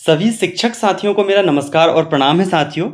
सभी शिक्षक साथियों को मेरा नमस्कार और प्रणाम है साथियों।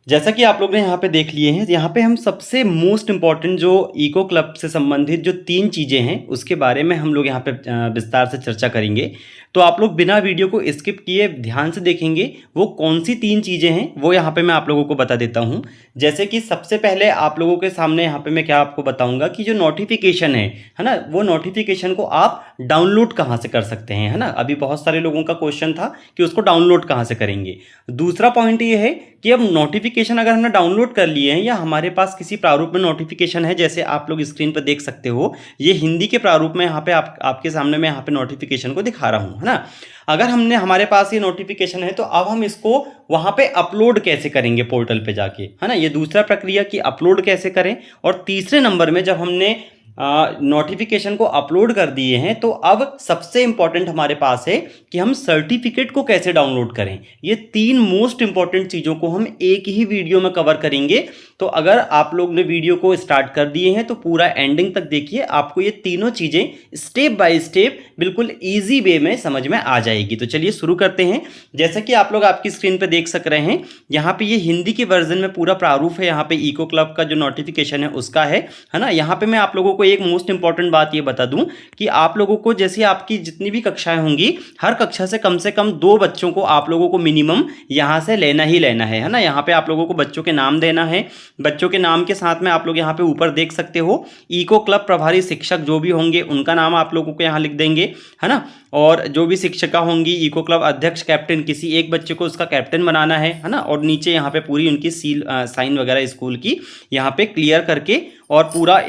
जैसा कि आप लोग ने यहाँ पे देख लिए हैं, यहाँ पे हम सबसे मोस्ट इम्पॉर्टेंट जो इको क्लब से संबंधित जो 3 चीज़ें हैं उसके बारे में हम लोग यहाँ पे विस्तार से चर्चा करेंगे। तो आप लोग बिना वीडियो को स्किप किए ध्यान से देखेंगे वो कौन सी 3 चीज़ें हैं वो यहाँ पे मैं आप लोगों को बता देता हूँ। जैसे कि सबसे पहले आप लोगों के सामने यहाँ पे मैं क्या आपको बताऊँगा कि जो नोटिफिकेशन है ना, वो नोटिफिकेशन को आप डाउनलोड कहाँ से कर सकते हैं, है ना। अभी बहुत सारे लोगों का क्वेश्चन था कि उसको डाउनलोड कहाँ से करेंगे। दूसरा पॉइंट ये है कि अब नोटिफिकेशन अगर हमने डाउनलोड कर लिए हैं या हमारे पास किसी प्रारूप में नोटिफिकेशन है, जैसे आप लोग स्क्रीन पर देख सकते हो, ये हिंदी के प्रारूप में यहाँ पे आपके सामने मैं यहाँ पे नोटिफिकेशन को दिखा रहा हूँ, है ना। अगर हमारे पास ये नोटिफिकेशन है तो अब हम इसको वहाँ पे अपलोड कैसे करेंगे पोर्टल पे जाके, है ना। ये दूसरा प्रक्रिया कि अपलोड कैसे करें। और तीसरे नंबर में जब हमने नोटिफिकेशन को अपलोड कर दिए हैं तो अब सबसे इंपॉर्टेंट हमारे पास है कि हम सर्टिफिकेट को कैसे डाउनलोड करें। ये 3 मोस्ट इंपॉर्टेंट चीज़ों को हम एक ही वीडियो में कवर करेंगे। तो अगर आप लोग ने वीडियो को स्टार्ट कर दिए हैं तो पूरा एंडिंग तक देखिए, आपको ये तीनों चीज़ें स्टेप बाय स्टेप बिल्कुल ईजी वे में समझ में आ जाएगी। तो चलिए शुरू करते हैं। जैसा कि आप लोग आपकी स्क्रीन पर देख सक रहे हैं, यहाँ पे ये हिंदी के वर्जन में पूरा प्रारूप है। यहाँ पे इको क्लब का जो नोटिफिकेशन है उसका है ना। यहाँ पे मैं आप लोगों को एक मोस्ट इंपॉर्टेंट बात ये बता दूं कि आप लोगों को जैसे आपकी जितनी भी कक्षाएं होंगी, हर कक्षा से कम 2 बच्चों को आप लोगों को मिनिमम यहाँ से लेना ही लेना है ना। यहाँ पे आप लोगों को बच्चों के नाम देना है। बच्चों के नाम के साथ में आप लोग यहाँ पे ऊपर देख सकते हो इको क्लब प्रभारी शिक्षक जो भी होंगे उनका नाम आप लोगों को यहाँ लिख देंगे, है ना। और जो भी शिक्षिका होंगी, इको क्लब अध्यक्ष, कैप्टन, किसी एक बच्चे को उसका कैप्टन बनाना है ना। और नीचे यहाँ पे पूरी उनकी सील साइन वगैरह स्कूल की यहाँ पे क्लियर करके और पूरा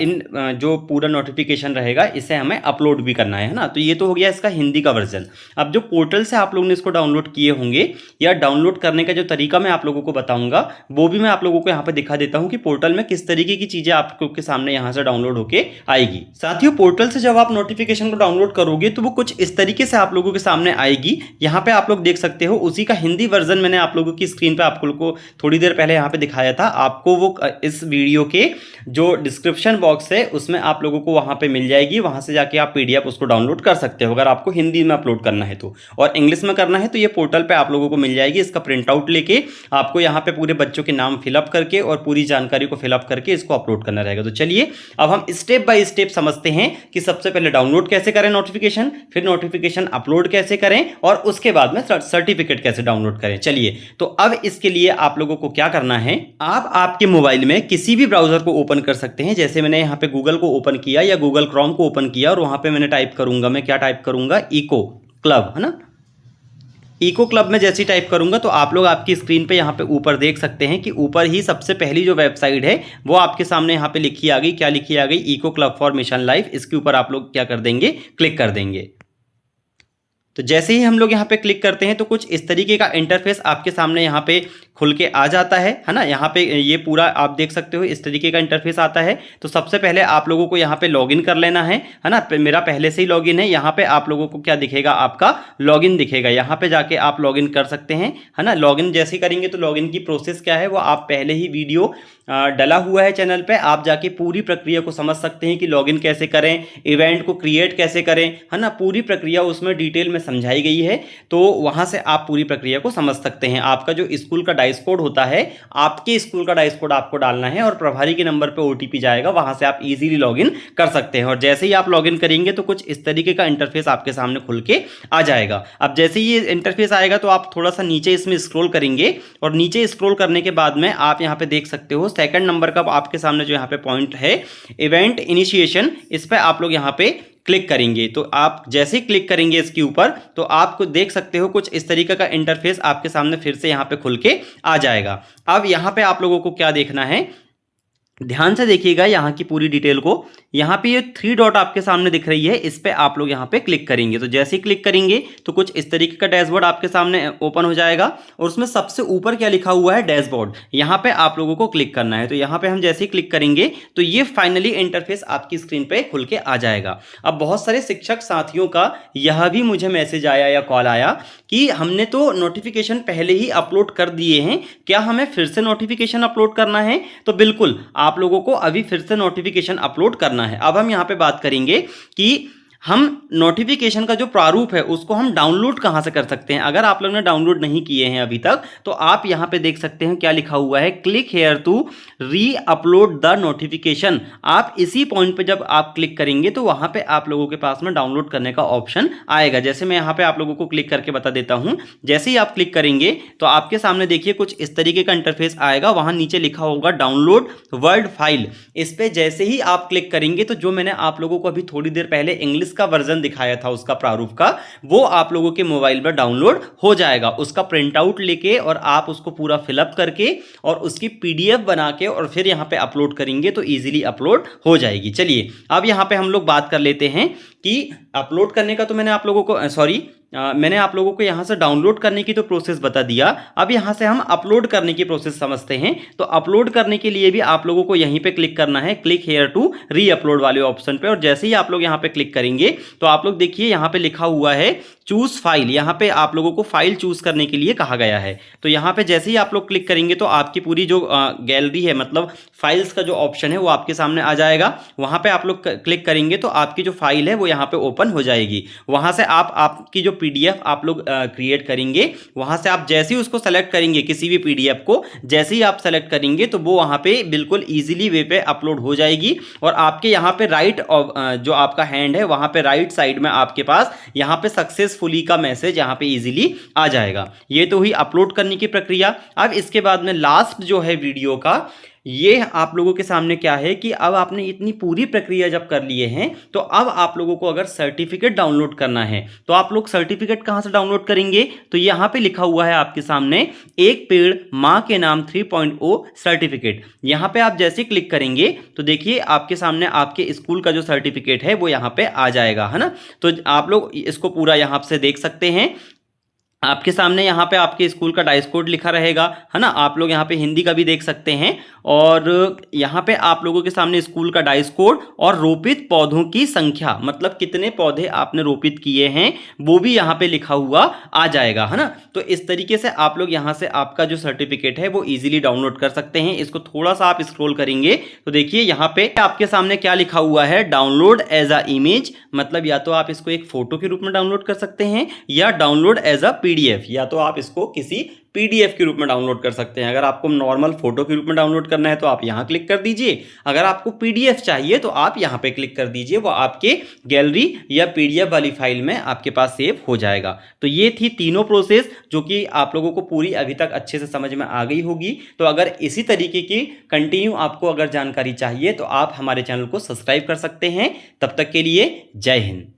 जो पूरा नोटिफिकेशन रहेगा इसे हमें अपलोड भी करना है ना। तो ये तो हो गया इसका हिंदी का वर्जन। अब जो पोर्टल से आप लोगों ने इसको डाउनलोड किए होंगे या डाउनलोड करने का जो तरीका मैं आप लोगों को बताऊंगा वो भी मैं आप लोगों को यहाँ पे दिखा देता हूँ कि पोर्टल में किस तरीके की चीज़ें आपके सामने यहाँ से डाउनलोड होके आएगी। साथियों, पोर्टल से जब आप नोटिफिकेशन को डाउनलोड करोगे तो वो कुछ इस तरीके से आप लोगों के सामने आएगी। यहाँ पे आप लोग देख सकते हो उसी का हिंदी वर्जन मैंने आप लोगों की स्क्रीन पर आप लोगों को थोड़ी देर पहले यहाँ पे दिखाया था। आपको वो इस वीडियो के जो डिस्क्रिप्शन बॉक्स है उसमें आप लोगों को वहां पे मिल जाएगी। वहां से जाके आप पीडीएफ उसको डाउनलोड कर सकते हो अगर आपको हिंदी में अपलोड करना है तो। और इंग्लिश में करना है तो ये पोर्टल पे आप लोगों को मिल जाएगी। इसका प्रिंट आउट लेके आपको यहाँ पे पूरे बच्चों के नाम फिलअप करके और पूरी जानकारी को फिलअप करके इसको अपलोड करना रहेगा। तो चलिए अब हम स्टेप बाय स्टेप समझते हैं कि सबसे पहले डाउनलोड कैसे करें नोटिफिकेशन, फिर नोटिफिकेशन अपलोड कैसे करें और उसके बाद में सर्टिफिकेट कैसे डाउनलोड करें। चलिए, तो अब इसके लिए आप लोगों को क्या करना है, आप आपके मोबाइल में किसी भी ब्राउजर को ओपन कर सकते हैं। जैसे मैंने यहाँ पे गूगल को ओपन किया या गूगल क्रोम को ओपन किया और वहां पे मैंने टाइप करूंगा, मैं क्या टाइप करूंगा, इको क्लब, है ना। इको क्लब में जैसे ही टाइप करूंगा तो आप लोग आपकी स्क्रीन पे यहाँ पे ऊपर देख सकते हैं कि ऊपर ही सबसे पहली जो वेबसाइट है वो आपके सामने यहाँ पे लिखी आ गई। क्या लिखी आ गई? Eco club for mission life. इसके ऊपर आप लोग क्या कर देंगे, क्लिक कर देंगे। तो जैसे ही हम लोग यहाँ पे क्लिक करते हैं तो कुछ इस तरीके का इंटरफेस आपके सामने यहाँ पे खुल के आ जाता है ना। यहाँ पे ये पूरा आप देख सकते हो इस तरीके का इंटरफेस आता है। तो सबसे पहले आप लोगों को यहाँ पे लॉगिन कर लेना है ना। मेरा पहले से ही लॉगिन है। यहाँ पे आप लोगों को क्या दिखेगा, आपका लॉगिन दिखेगा। यहाँ पे जाके आप लॉगिन कर सकते हैं, है ना। लॉगिन जैसे करेंगे तो लॉगिन की प्रोसेस क्या है वो आप पहले ही वीडियो डला हुआ है चैनल पे, आप जाके पूरी प्रक्रिया को समझ सकते हैं कि लॉगिन कैसे करें, इवेंट को क्रिएट कैसे करें, है ना। पूरी प्रक्रिया उसमें डिटेल में समझाई गई है। तो वहां से आप पूरी प्रक्रिया को समझ सकते हैं। आपका जो स्कूल का डाइस कोड होता है, आपके स्कूल का डाइस कोड आपको डालना है और प्रभारी के नंबर पे ओटीपी जाएगा, वहां से आप इजीली लॉगिन कर सकते हैं। और जैसे ही आप लॉगिन करेंगे तो कुछ इस तरीके का इंटरफेस आपके सामने खुल के आ जाएगा। अब जैसे ही ये इंटरफेस आएगा तो आप थोड़ा सा नीचे इसमें स्क्रॉल करेंगे और नीचे स्क्रॉल करने के बाद में आप यहाँ पे देख सकते हो सेकंड नंबर का आपके सामने जो यहाँ पे पॉइंट है, इवेंट इनिशिएशन, इस पे आप लोग यहाँ पे क्लिक करेंगे। तो आप जैसे ही क्लिक करेंगे इसके ऊपर तो आपको देख सकते हो कुछ इस तरीके का इंटरफेस आपके सामने फिर से यहाँ पे खुल के आ जाएगा। अब यहाँ पे आप लोगों को क्या देखना है, ध्यान से देखिएगा यहाँ की पूरी डिटेल को। यहाँ पे ये 3 डॉट आपके सामने दिख रही है, इस पे आप लोग यहाँ पे क्लिक करेंगे। तो जैसे ही क्लिक करेंगे तो कुछ इस तरीके का डैशबोर्ड आपके सामने ओपन हो जाएगा और उसमें सबसे ऊपर क्या लिखा हुआ है, डैशबोर्ड। यहाँ पे आप लोगों को क्लिक करना है। तो यहाँ पे हम जैसे ही क्लिक करेंगे तो ये फाइनली इंटरफेस आपकी स्क्रीन पे खुल के आ जाएगा। अब बहुत सारे शिक्षक साथियों का यह भी मुझे मैसेज आया या कॉल आया कि हमने तो नोटिफिकेशन पहले ही अपलोड कर दिए हैं, क्या हमें फिर से नोटिफिकेशन अपलोड करना है? तो बिल्कुल आप लोगों को अभी फिर से नोटिफिकेशन अपलोड करना है। अब हम यहाँ पे बात करेंगे कि हम नोटिफिकेशन का जो प्रारूप है उसको हम डाउनलोड कहाँ से कर सकते हैं। अगर आप लोग ने डाउनलोड नहीं किए हैं अभी तक तो आप यहाँ पे देख सकते हैं क्या लिखा हुआ है, click here to re upload the notification. आप इसी पॉइंट पे जब आप क्लिक करेंगे तो वहाँ पे आप लोगों के पास में डाउनलोड करने का ऑप्शन आएगा। जैसे मैं यहाँ पे आप लोगों को क्लिक करके बता देता हूँ। जैसे ही आप क्लिक करेंगे तो आपके सामने देखिए कुछ इस तरीके का इंटरफेस आएगा, वहाँ नीचे लिखा होगा डाउनलोड वर्ड फाइल। इस पे जैसे ही आप क्लिक करेंगे तो जो मैंने आप लोगों को अभी थोड़ी देर पहले इंग्लिश का वर्जन दिखाया था उसका प्रारूप का, वो आप लोगों के मोबाइल पर डाउनलोड हो जाएगा। उसका प्रिंट आउट लेके और आप उसको पूरा फिलअप करके और उसकी पीडीएफ बना के और फिर यहाँ पे अपलोड करेंगे तो इजीली अपलोड हो जाएगी। चलिए अब यहाँ पे हम लोग बात कर लेते हैं कि अपलोड करने का तो मैंने आप लोगों को मैंने आप लोगों को यहाँ से डाउनलोड करने की तो प्रोसेस बता दिया। अब यहाँ से हम अपलोड करने की प्रोसेस समझते हैं। तो अपलोड करने के लिए भी आप लोगों को यहीं पे क्लिक करना है, click here to re upload वाले ऑप्शन पे। और जैसे ही आप लोग यहाँ पे क्लिक करेंगे तो आप लोग देखिए यहाँ पे लिखा हुआ है चूज फाइल। यहाँ पे आप लोगों को फाइल चूज करने के लिए कहा गया है। तो यहाँ पे जैसे ही आप लोग क्लिक करेंगे तो आपकी पूरी जो गैलरी है, मतलब फाइल्स का जो ऑप्शन है वो आपके सामने आ जाएगा। वहाँ पे आप लोग क्लिक करेंगे तो आपकी जो फाइल है वो यहाँ पे ओपन हो जाएगी। वहाँ से आपकी जो पीडीएफ आप लोग क्रिएट करेंगे, वहाँ से आप जैसे ही उसको सेलेक्ट करेंगे, किसी भी पीडीएफ को जैसे ही आप सेलेक्ट करेंगे तो वो वहाँ पे बिल्कुल ईजिली वे पे अपलोड हो जाएगी। और आपके यहाँ पे राइट जो आपका हैंड है वहाँ पे राइट साइड में आपके पास यहाँ पे सक्सेसफुली का मैसेज यहाँ पे इजीली आ जाएगा। ये तो हुई अपलोड करने की प्रक्रिया। अब इसके बाद में लास्ट जो है वीडियो का, ये आप लोगों के सामने क्या है कि अब आपने इतनी पूरी प्रक्रिया जब कर लिए हैं तो अब आप लोगों को अगर सर्टिफिकेट डाउनलोड करना है तो आप लोग सर्टिफिकेट कहां से डाउनलोड करेंगे। तो यहां पे लिखा हुआ है आपके सामने एक पेड़ मां के नाम 3.0 सर्टिफिकेट। यहां पे आप जैसे क्लिक करेंगे तो देखिए आपके सामने आपके स्कूल का जो सर्टिफिकेट है वो यहां पे आ जाएगा, है ना। तो आप लोग इसको पूरा यहां से देख सकते हैं। आपके सामने यहाँ पे आपके स्कूल का डाइस कोड लिखा रहेगा, है ना। आप लोग यहाँ पे हिंदी का भी देख सकते हैं। और यहाँ पे आप लोगों के सामने स्कूल का डाइस कोड और रोपित पौधों की संख्या, मतलब कितने पौधे आपने रोपित किए हैं वो भी यहाँ पे लिखा हुआ आ जाएगा, है ना। तो इस तरीके से आप लोग यहाँ से आपका जो सर्टिफिकेट है वो इजीली डाउनलोड कर सकते हैं। इसको थोड़ा सा आप स्क्रॉल करेंगे तो देखिए यहाँ पे आपके सामने क्या लिखा हुआ है, डाउनलोड एज अ इमेज। मतलब या तो आप इसको एक फोटो के रूप में डाउनलोड कर सकते हैं या डाउनलोड एज अ पीडीएफ, या तो आप इसको किसी पीडीएफ के रूप में डाउनलोड कर सकते हैं। अगर आपको नॉर्मल फोटो के रूप में डाउनलोड करना है तो आप यहां क्लिक कर दीजिए। अगर आपको पीडीएफ चाहिए तो आप यहां पे क्लिक कर दीजिए, वो आपके गैलरी या पीडीएफ वाली फाइल में आपके पास सेव हो जाएगा। तो ये थी तीनों प्रोसेस जो कि आप लोगों को पूरी अभी तक अच्छे से समझ में आ गई होगी। तो अगर इसी तरीके की कंटिन्यू आपको अगर जानकारी चाहिए तो आप हमारे चैनल को सब्सक्राइब कर सकते हैं। तब तक के लिए जय हिंद।